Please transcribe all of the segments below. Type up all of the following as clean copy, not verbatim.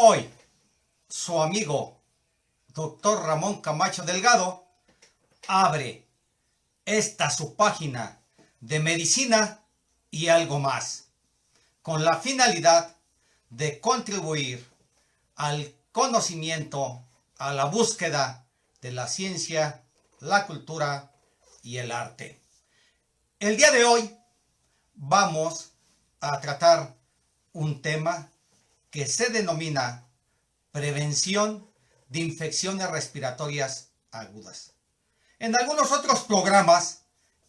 Hoy, su amigo, doctor Ramón Camacho Delgado, abre esta su página de medicina y algo más, con la finalidad de contribuir al conocimiento, a la búsqueda de la ciencia, la cultura y el arte. El día de hoy vamos a tratar un tema que se denomina prevención de infecciones respiratorias agudas. En algunos otros programas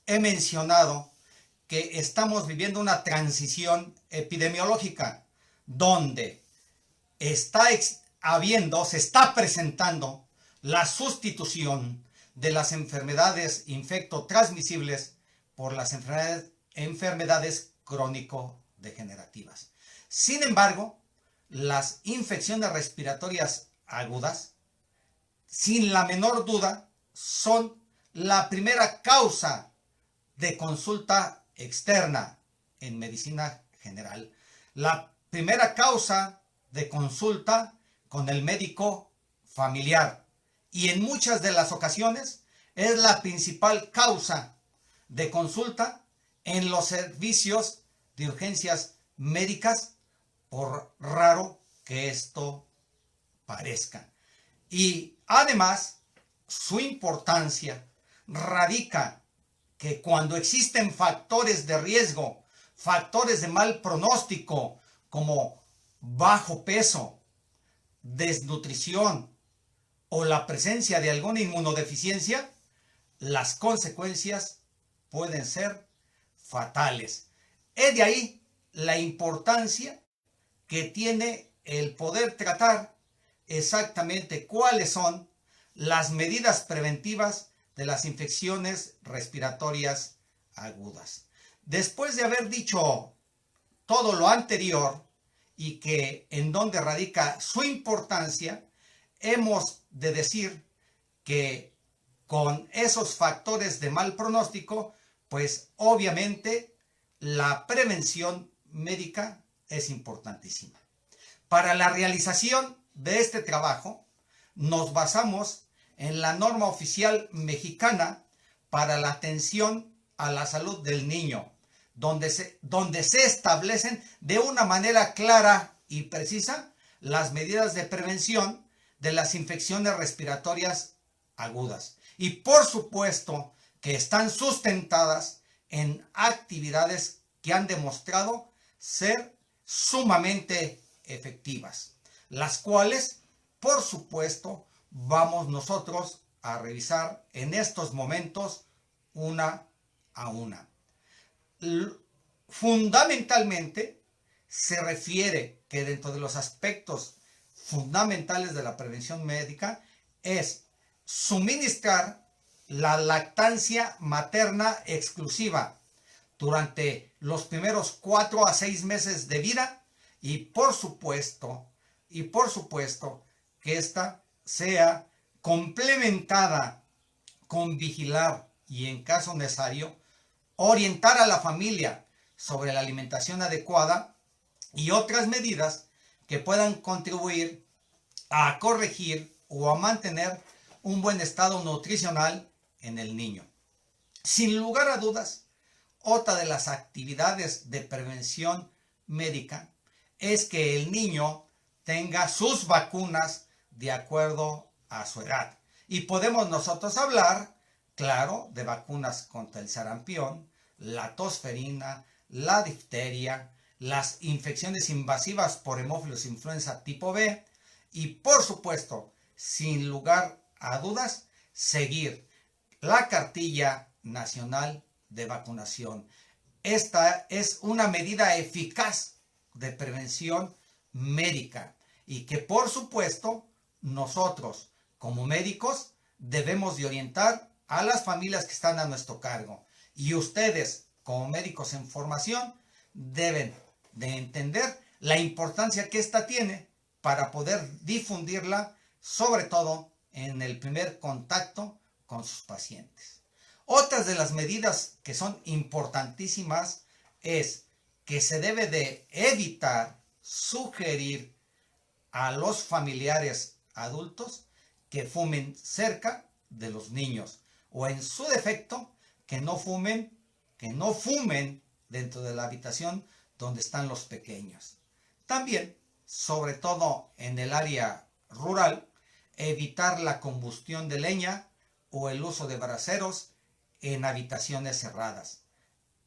he mencionado que estamos viviendo una transición epidemiológica donde se está presentando la sustitución de las enfermedades infectotransmisibles por las enfermedades crónico-degenerativas. Sin embargo, las infecciones respiratorias agudas, sin la menor duda, son la primera causa de consulta externa en medicina general. La primera causa de consulta con el médico familiar. Y en muchas de las ocasiones es la principal causa de consulta en los servicios de urgencias médicas, por raro que esto parezca. Y además, su importancia radica que cuando existen factores de riesgo, factores de mal pronóstico, como bajo peso, desnutrición o la presencia de alguna inmunodeficiencia, las consecuencias pueden ser fatales. Es de ahí la importancia que tiene el poder tratar exactamente cuáles son las medidas preventivas de las infecciones respiratorias agudas. Después de haber dicho todo lo anterior y que en donde radica su importancia, hemos de decir que con esos factores de mal pronóstico, pues obviamente la prevención médica es importantísima. Para la realización de este trabajo, nos basamos en la norma oficial mexicana para la atención a la salud del niño, donde se establecen de una manera clara y precisa las medidas de prevención de las infecciones respiratorias agudas. Y por supuesto que están sustentadas en actividades que han demostrado ser sumamente efectivas, las cuales, por supuesto, vamos nosotros a revisar en estos momentos una a una. Fundamentalmente, se refiere que dentro de los aspectos fundamentales de la prevención médica es suministrar la lactancia materna exclusiva durante los primeros 4 a 6 meses de vida y por supuesto que ésta sea complementada con vigilar y en caso necesario orientar a la familia sobre la alimentación adecuada y otras medidas que puedan contribuir a corregir o a mantener un buen estado nutricional en el niño. Sin lugar a dudas, otra de las actividades de prevención médica es que el niño tenga sus vacunas de acuerdo a su edad. Y podemos nosotros hablar, claro, de vacunas contra el sarampión, la tosferina, la difteria, las infecciones invasivas por hemófilos influenza tipo B y por supuesto, sin lugar a dudas, seguir la cartilla nacional de vacunación. Esta es una medida eficaz de prevención médica y que por supuesto nosotros como médicos debemos de orientar a las familias que están a nuestro cargo y ustedes como médicos en formación deben de entender la importancia que esta tiene para poder difundirla, sobre todo en el primer contacto con sus pacientes. Otras de las medidas que son importantísimas es que se debe de evitar, sugerir a los familiares adultos que fumen cerca de los niños, o en su defecto, que no fumen dentro de la habitación donde están los pequeños. También, sobre todo en el área rural, evitar la combustión de leña o el uso de braseros en habitaciones cerradas.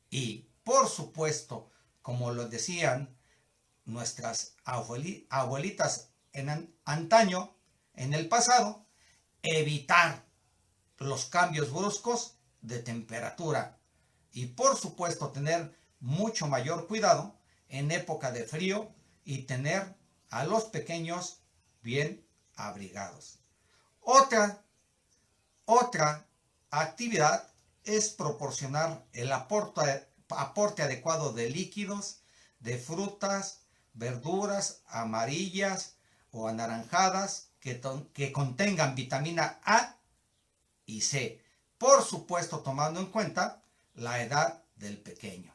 Y, por supuesto, como lo decían nuestras abuelitas en antaño, en el pasado, evitar los cambios bruscos de temperatura y, por supuesto, tener mucho mayor cuidado en época de frío y tener a los pequeños bien abrigados. Otra actividad es proporcionar el aporte adecuado de líquidos, de frutas, verduras amarillas o anaranjadas que contengan vitamina A y C, por supuesto tomando en cuenta la edad del pequeño.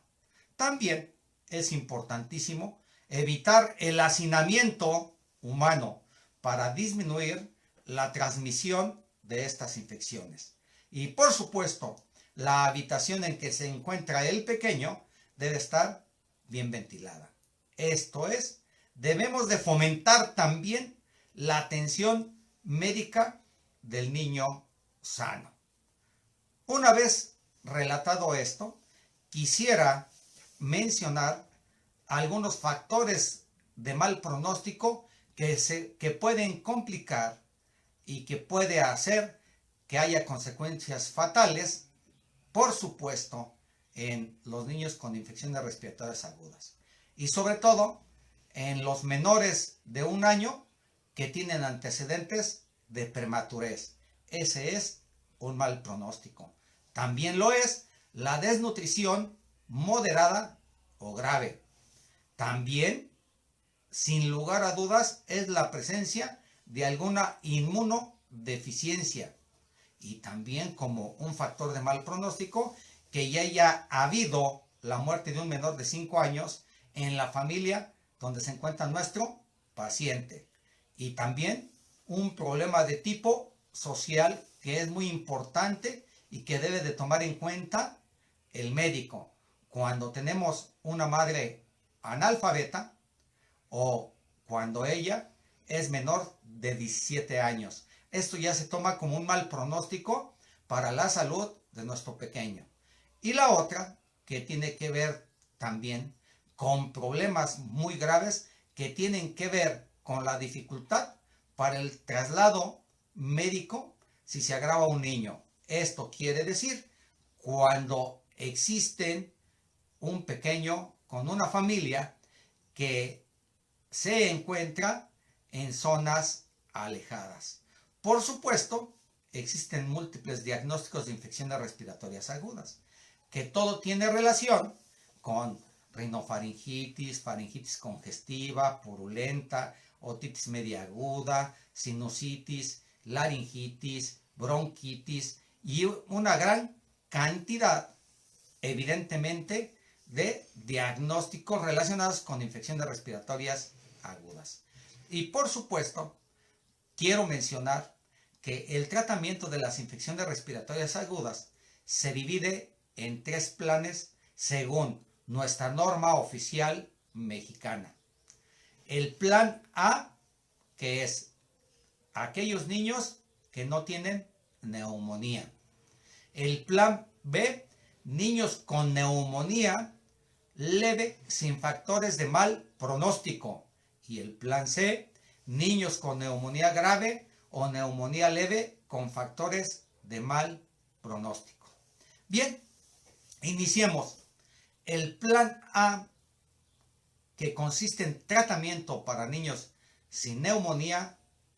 También es importantísimo evitar el hacinamiento humano para disminuir la transmisión de estas infecciones. Y por supuesto, la habitación en que se encuentra el pequeño debe estar bien ventilada. Esto es, debemos de fomentar también la atención médica del niño sano. Una vez relatado esto, quisiera mencionar algunos factores de mal pronóstico que pueden complicar y que puede hacer que haya consecuencias fatales, por supuesto, en los niños con infecciones respiratorias agudas. Y sobre todo, en los menores de 1 año que tienen antecedentes de prematurez. Ese es un mal pronóstico. También lo es la desnutrición moderada o grave. También, sin lugar a dudas, es la presencia de alguna inmunodeficiencia. Y también como un factor de mal pronóstico, que ya haya habido la muerte de un menor de 5 años en la familia donde se encuentra nuestro paciente. Y también un problema de tipo social que es muy importante y que debe de tomar en cuenta el médico. Cuando tenemos una madre analfabeta o cuando ella es menor de 17 años. Esto ya se toma como un mal pronóstico para la salud de nuestro pequeño. Y la otra, que tiene que ver también con problemas muy graves que tienen que ver con la dificultad para el traslado médico si se agrava un niño. Esto quiere decir cuando existen un pequeño con una familia que se encuentra en zonas alejadas. Por supuesto, existen múltiples diagnósticos de infecciones respiratorias agudas, que todo tiene relación con rinofaringitis, faringitis congestiva, purulenta, otitis media aguda, sinusitis, laringitis, bronquitis y una gran cantidad, evidentemente, de diagnósticos relacionados con infecciones respiratorias agudas. Y por supuesto, quiero mencionar que el tratamiento de las infecciones respiratorias agudas se divide en 3 planes según nuestra norma oficial mexicana. El plan A, que es aquellos niños que no tienen neumonía. El plan B, niños con neumonía leve sin factores de mal pronóstico. Y el plan C, niños con neumonía grave o neumonía leve con factores de mal pronóstico. Bien, iniciemos. El plan A, que consiste en tratamiento para niños sin neumonía,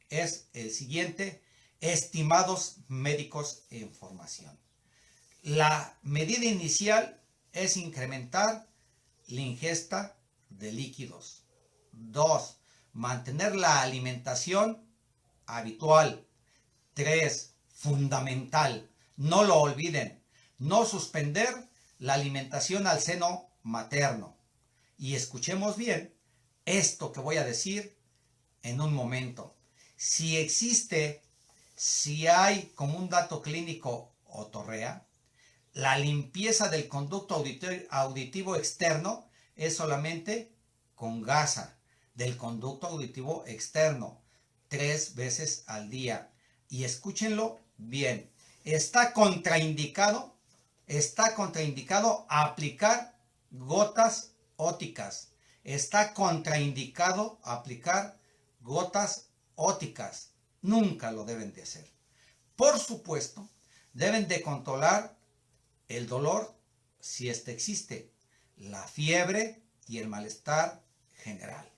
es el siguiente: estimados médicos en formación. La medida inicial es incrementar la ingesta de líquidos. 2. Mantener la alimentación habitual. 3. Fundamental, no lo olviden, no suspender la alimentación al seno materno. Y escuchemos bien, esto que voy a decir en un momento. Si hay como un dato clínico otorrea, la limpieza del conducto auditivo externo es solamente con gasa del conducto auditivo externo 3 veces al día. Y escúchenlo bien, está contraindicado aplicar gotas óticas. Está contraindicado aplicar gotas óticas. Nunca lo deben de hacer. Por supuesto, deben de controlar el dolor si éste existe, la fiebre y el malestar general.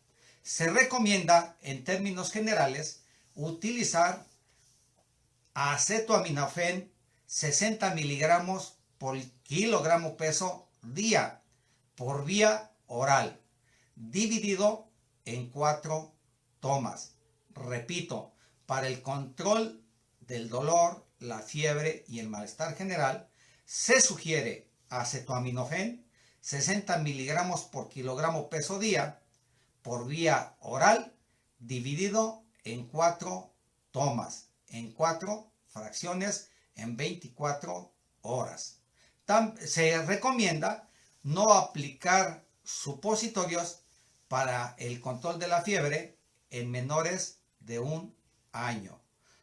Se recomienda, en términos generales, utilizar acetoaminofén 60 miligramos por kilogramo peso día por vía oral, dividido en 4 tomas. Repito, para el control del dolor, la fiebre y el malestar general, se sugiere acetoaminofén 60 miligramos por kilogramo peso día por vía oral, dividido en 4 tomas, en 4 fracciones en 24 horas. Se recomienda no aplicar supositorios para el control de la fiebre en menores de 1 año.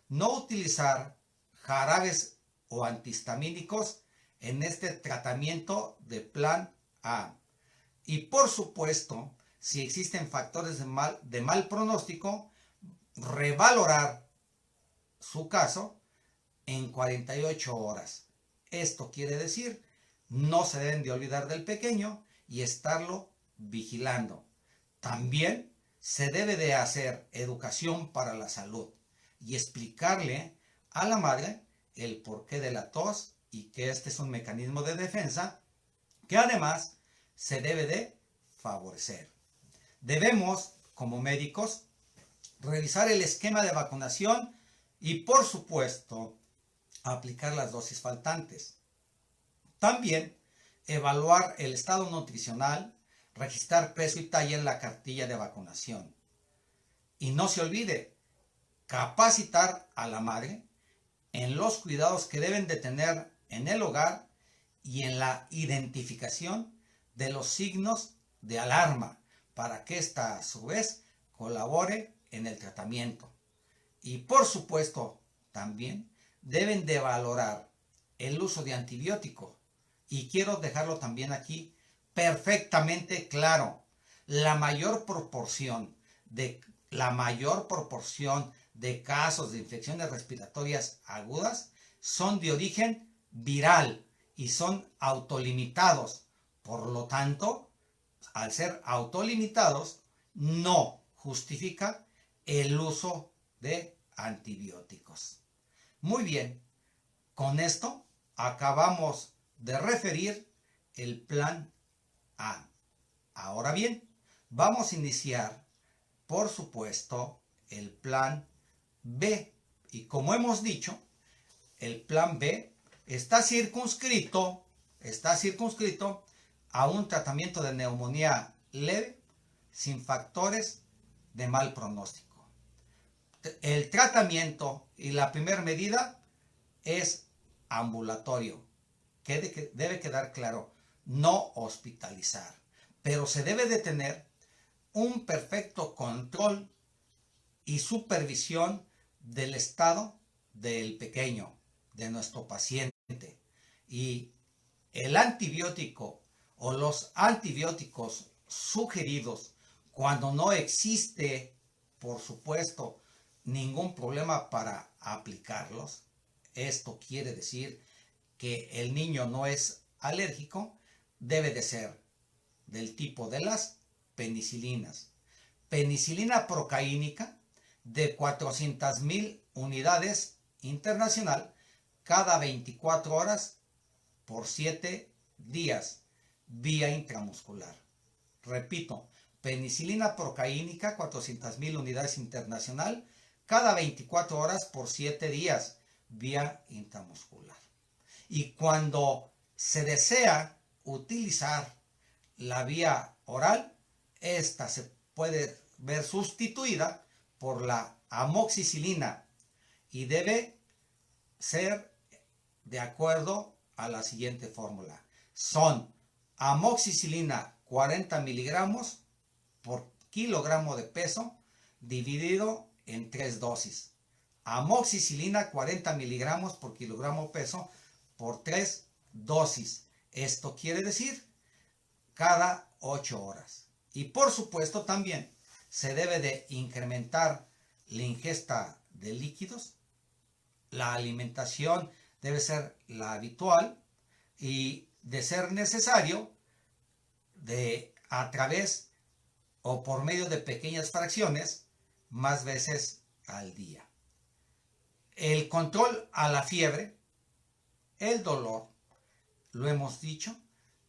No utilizar jarabes o antihistamínicos en este tratamiento de plan A. Y por supuesto, si existen factores de mal pronóstico, revalorar su caso en 48 horas. Esto quiere decir, no se deben de olvidar del pequeño y estarlo vigilando. También se debe de hacer educación para la salud y explicarle a la madre el porqué de la tos y que este es un mecanismo de defensa que además se debe de favorecer. Debemos, como médicos, revisar el esquema de vacunación y, por supuesto, aplicar las dosis faltantes. También evaluar el estado nutricional, registrar peso y talla en la cartilla de vacunación. Y no se olvide, capacitar a la madre en los cuidados que deben de tener en el hogar y en la identificación de los signos de alarma para que ésta a su vez colabore en el tratamiento. Y por supuesto también deben de valorar el uso de antibiótico. Y quiero dejarlo también aquí perfectamente claro. La mayor proporción de casos de infecciones respiratorias agudas son de origen viral y son autolimitados. Por lo tanto, al ser autolimitados, no justifica el uso de antibióticos. Muy bien, con esto acabamos de referir el plan A. Ahora bien, vamos a iniciar, por supuesto, el plan B. Y como hemos dicho, el plan B está circunscrito a un tratamiento de neumonía leve sin factores de mal pronóstico. El tratamiento y la primera medida es ambulatorio. Debe quedar claro, no hospitalizar. Pero se debe de tener un perfecto control y supervisión del estado del pequeño, de nuestro paciente. Y el antibiótico o los antibióticos sugeridos cuando no existe, por supuesto, ningún problema para aplicarlos. Esto quiere decir que el niño no es alérgico, debe de ser del tipo de las penicilinas. Penicilina procaínica de 400,000 unidades internacional cada 24 horas por 7 días vía intramuscular. Repito, penicilina procaínica 400,000 unidades internacional cada 24 horas por 7 días vía intramuscular. Y cuando se desea utilizar la vía oral, esta se puede ver sustituida por la amoxicilina y debe ser de acuerdo a la siguiente fórmula. Son amoxicilina 40 miligramos por kilogramo de peso dividido en 3 dosis. Amoxicilina 40 miligramos por kilogramo peso por 3 dosis. Esto quiere decir cada 8 horas. Y por supuesto también se debe de incrementar la ingesta de líquidos. La alimentación debe ser la habitual y de ser necesario a través o por medio de pequeñas fracciones más veces al día. El control a la fiebre, el dolor, lo hemos dicho,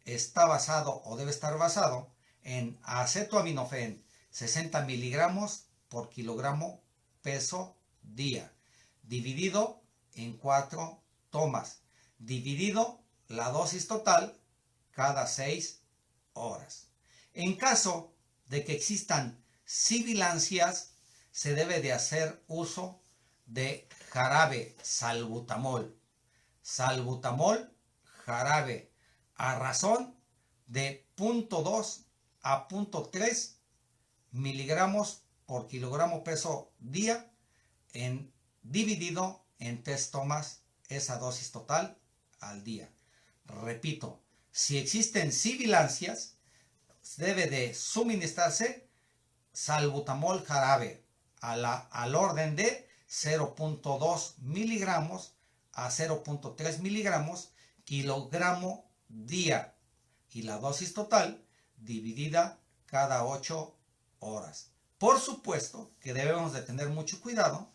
está basado o debe estar basado en acetoaminofén 60 miligramos por kilogramo peso día, dividido en 4 tomas, dividido la dosis total cada 6 horas. En caso de que existan sibilancias, se debe de hacer uso de jarabe salbutamol. Salbutamol, jarabe, a razón de 0.2 a 0.3 miligramos por kilogramo peso día, dividido en 3 tomas, esa dosis total al día. Repito, si existen sibilancias, debe de suministrarse salbutamol jarabe al orden de 0.2 miligramos a 0.3 miligramos kilogramo día, y la dosis total dividida cada 8 horas. Por supuesto que debemos de tener mucho cuidado,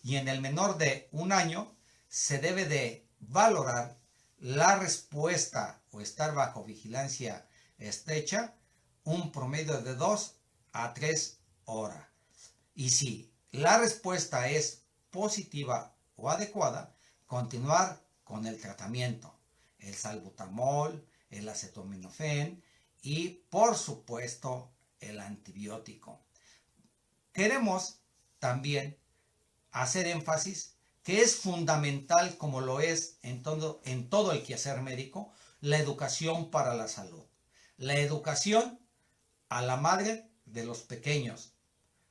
y en el menor de 1 año se debe de valorar la respuesta o estar bajo vigilancia estrecha un promedio de 2 a 3 horas. Y si la respuesta es positiva o adecuada, continuar con el tratamiento, el salbutamol, el acetaminofén y por supuesto el antibiótico. Queremos también hacer énfasis que es fundamental, como lo es en todo el quehacer médico, la educación para la salud. La educación a la madre de los pequeños,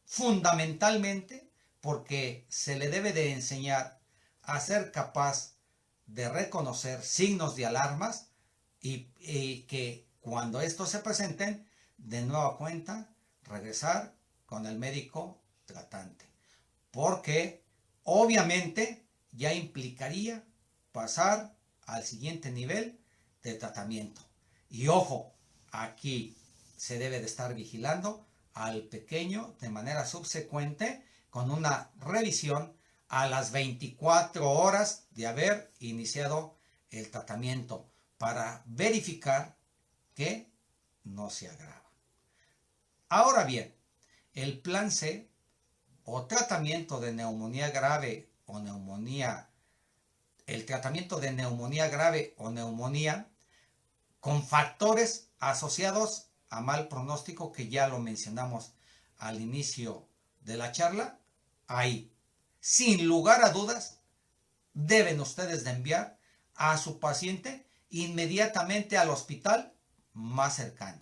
fundamentalmente porque se le debe de enseñar a ser capaz de reconocer signos de alarmas y que cuando estos se presenten, de nueva cuenta, regresar con el médico tratante. Porque obviamente ya implicaría pasar al siguiente nivel de tratamiento. Y ojo, aquí se debe de estar vigilando al pequeño de manera subsecuente con una revisión a las 24 horas de haber iniciado el tratamiento para verificar que no se agrava. Ahora bien, el plan C o tratamiento de neumonía grave o neumonía, el tratamiento de neumonía grave o neumonía con factores asociados a mal pronóstico, que ya lo mencionamos al inicio de la charla, ahí, sin lugar a dudas, deben ustedes de enviar a su paciente inmediatamente al hospital más cercano.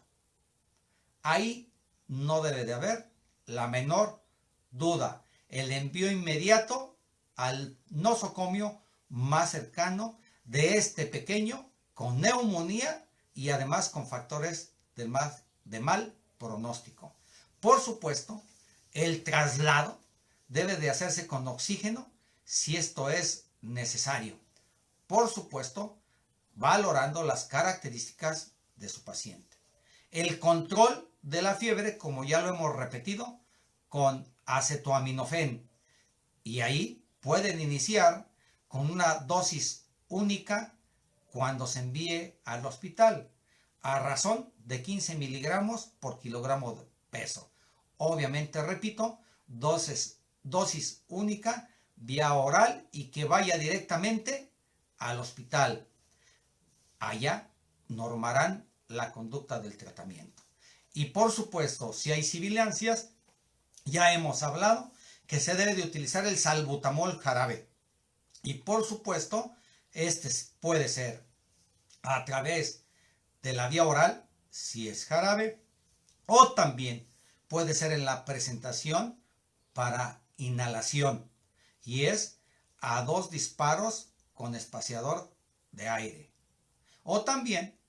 Ahí no debe de haber la menor duda. El envío inmediato al nosocomio más cercano de este pequeño con neumonía y además con factores de mal pronóstico. Por supuesto, el traslado debe de hacerse con oxígeno si esto es necesario. Por supuesto, valorando las características de su paciente. El control de la fiebre, como ya lo hemos repetido, con acetoaminofén. Y ahí pueden iniciar con una dosis única cuando se envíe al hospital, a razón de 15 miligramos por kilogramo de peso. Obviamente, repito, dosis única, vía oral, y que vaya directamente al hospital. Allá normarán la conducta del tratamiento. Y por supuesto, si hay sibilancias, ya hemos hablado que se debe de utilizar el salbutamol jarabe. Y por supuesto, este puede ser a través de la vía oral, si es jarabe, o también puede ser en la presentación para inhalación, y es a 2 disparos con espaciador de aire. O también,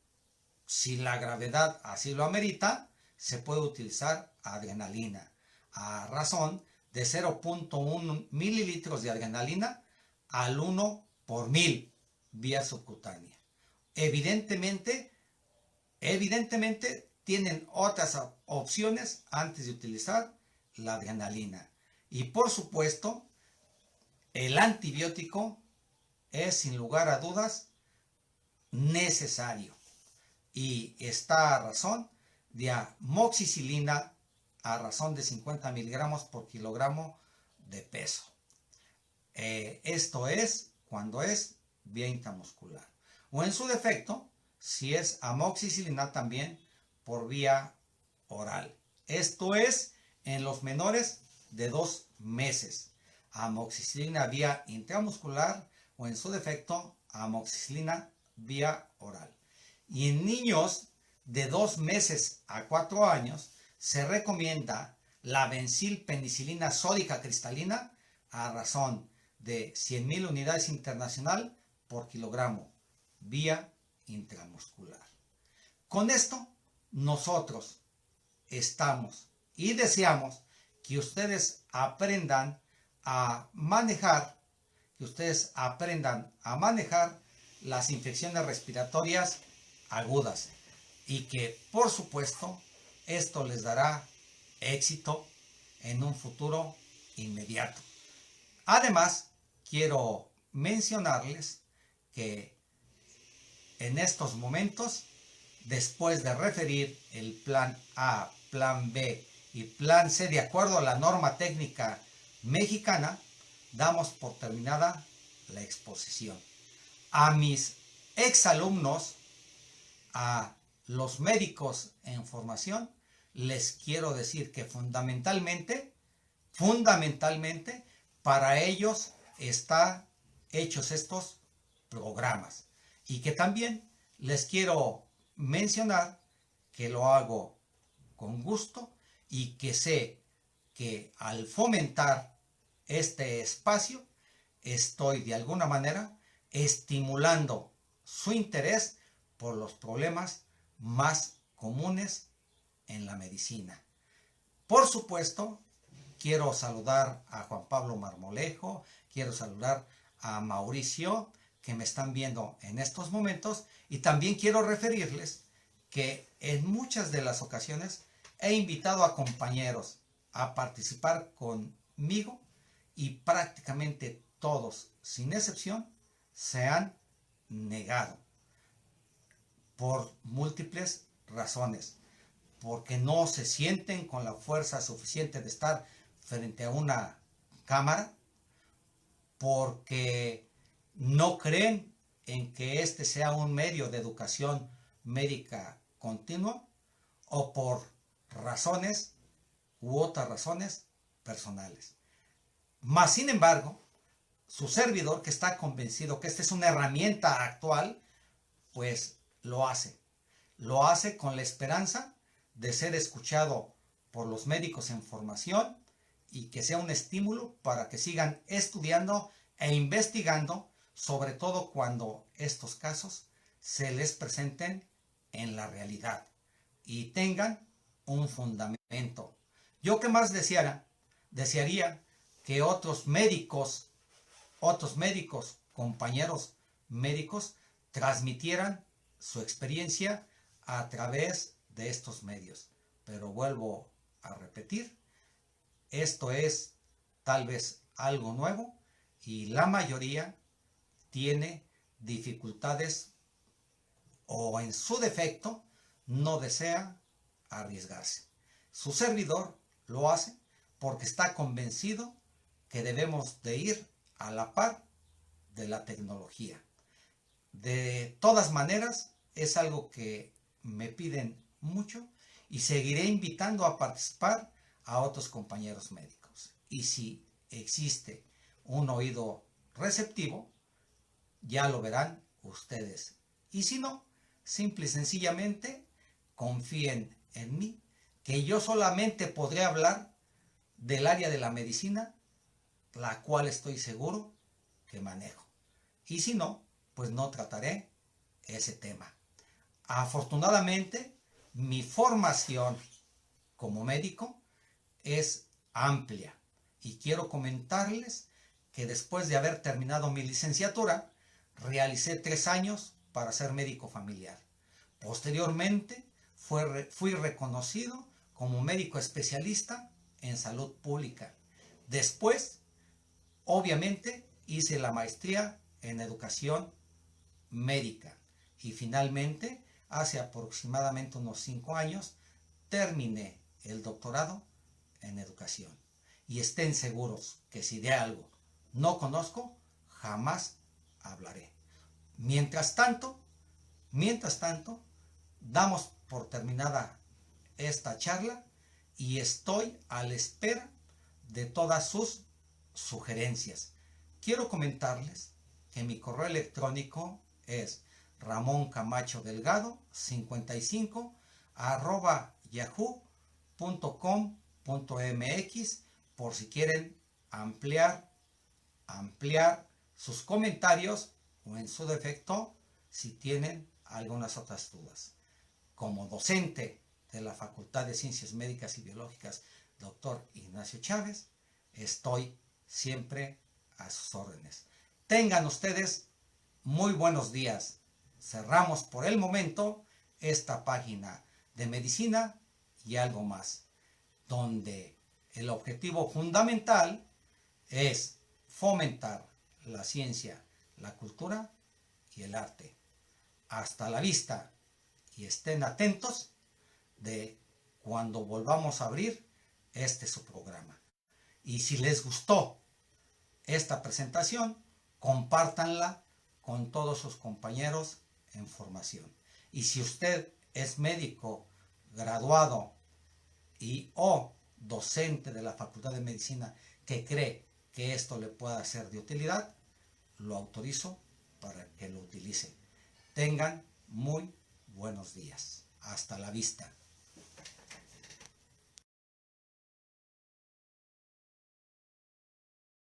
si la gravedad así lo amerita, se puede utilizar adrenalina, a razón de 0.1 mililitros de adrenalina al 1 por 1000 vía subcutánea. Evidentemente tienen otras opciones antes de utilizar la adrenalina. Y por supuesto, el antibiótico es sin lugar a dudas necesario. Y está a razón de amoxicilina a razón de 50 miligramos por kilogramo de peso. Esto es cuando es vía intramuscular. O en su defecto, si es amoxicilina también por vía oral. Esto es en los menores de 2 meses. Amoxicilina vía intramuscular o en su defecto amoxicilina vía oral. Y en niños de 2 meses a 4 años se recomienda la bencilpenicilina sódica cristalina a razón de 100.000 unidades internacional por kilogramo vía intramuscular. Con esto nosotros estamos y deseamos que ustedes aprendan a manejar, las infecciones respiratorias agudas y que por supuesto esto les dará éxito en un futuro inmediato. Además, quiero mencionarles que en estos momentos, después de referir el plan A, plan B y plan C de acuerdo a la norma técnica mexicana, damos por terminada la exposición. A mis exalumnos, a los médicos en formación, les quiero decir que fundamentalmente, para ellos están hechos estos programas. Y que también les quiero mencionar que lo hago con gusto y que sé que al fomentar este espacio estoy de alguna manera estimulando su interés por los problemas más comunes en la medicina. Por supuesto, quiero saludar a Juan Pablo Marmolejo, quiero saludar a Mauricio, que me están viendo en estos momentos, y también quiero referirles que en muchas de las ocasiones he invitado a compañeros a participar conmigo y prácticamente todos, sin excepción, se han negado por múltiples razones, porque no se sienten con la fuerza suficiente de estar frente a una cámara, porque no creen en que este sea un medio de educación médica continua, o por razones u otras razones personales. Mas, sin embargo, su servidor, que está convencido que esta es una herramienta actual, pues lo hace. Lo hace con la esperanza de ser escuchado por los médicos en formación y que sea un estímulo para que sigan estudiando e investigando, sobre todo cuando estos casos se les presenten en la realidad y tengan un fundamento. Yo que más desearía que otros médicos, compañeros médicos, transmitieran su experiencia a través de estos medios. Pero vuelvo a repetir, esto es tal vez algo nuevo y la mayoría tiene dificultades o en su defecto no desea arriesgarse. Su servidor lo hace porque está convencido que debemos de ir a la par de la tecnología. De todas maneras, es algo que me piden mucho y seguiré invitando a participar a otros compañeros médicos. y si existe un oído receptivo, ya lo verán ustedes. Y si no, simple y sencillamente confíen en mí, que yo solamente podré hablar del área de la medicina, la cual estoy seguro que manejo. Y si no, pues no trataré ese tema. Afortunadamente, mi formación como médico es amplia y quiero comentarles que después de haber terminado mi licenciatura, realicé 3 años para ser médico familiar. Posteriormente, fui reconocido como médico especialista en salud pública. Después, obviamente, hice la maestría en educación médica y finalmente, hace aproximadamente unos 5 años, terminé el doctorado en educación. Y estén seguros que si de algo no conozco, jamás hablaré. Mientras tanto, damos por terminada esta charla y estoy a la espera de todas sus sugerencias. Quiero comentarles que mi correo electrónico es ramoncamachodelgado55 @yahoo.com.mx por si quieren ampliar sus comentarios o en su defecto si tienen algunas otras dudas. Como docente de la Facultad de Ciencias Médicas y Biológicas, doctor Ignacio Chávez, estoy siempre a sus órdenes. Tengan ustedes muy buenos días. Cerramos por el momento esta página de medicina y algo más, donde el objetivo fundamental es fomentar la ciencia, la cultura y el arte. Hasta la vista y estén atentos de cuando volvamos a abrir su programa. Y si les gustó esta presentación, compártanla con todos sus compañeros en formación. Y si usted es médico graduado y o docente de la Facultad de Medicina que cree que esto le pueda ser de utilidad, lo autorizo para que lo utilice. Tengan muy buenos días. Hasta la vista.